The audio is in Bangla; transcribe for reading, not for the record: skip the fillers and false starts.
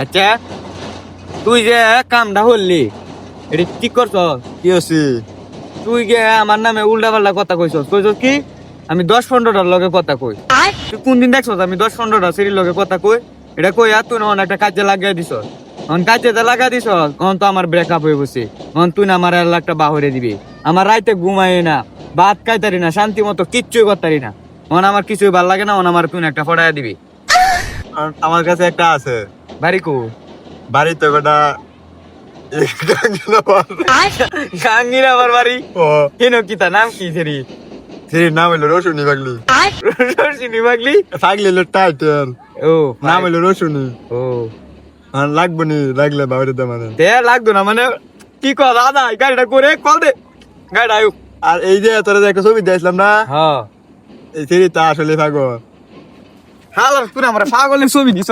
আচ্ছা তুই যে কামটা হলি এটা ঠিক করছ? কি হচ্ছে? তুই গে আমার নামে উল্টা পাল্টা কথা কইছস কি আমি 10-15টার লগে কথা কই? তুই কোন দিন দেখছস আমি 10-15টা সিরির লগে কথা কই? এটা কই আর তুই না একটা কাজে লাগাই দিছ, এখন কাজে লাগাই দিছ, এখন তো আমার ব্রেকআপ হয়ে গেছে, এখন তুই না আমার একটা বাহরে দিবি, আমার রাইতে ঘুমাই না, ভাত খাইতারি না, শান্তি মতো কিচ্ছুই করতারি না, এখন আমার কিছুই ভাল লাগে না, এখন আমার তুই একটা ফটাইয়া দিবি। আমার কাছে একটা আছে। বাড়ি কো? বাড়িতে বেটা গাঙ্গির আমার বাড়ি ও কেন কি তার নাম কি সেরি? সেই নাম হইলো রসুনি পাগলি। রশিনি পাগলি? পাগলি হলো টাইটেল, ও নাম হইলো রসুনি। ও আর লাগবো নি, লাগলে বাড়িতে মানে। তে লাগতো না মানে কি কর দাদা গাড়িটা করে কল দে গাড়িটা আয়ুক। আর এই যে তোরা যে একটা ছবি দিয়েছিলাম না, হ্যাঁ এই সেরিটা আসলে পাগল। হালার তুই আমার পাগলের ছবি দিছ।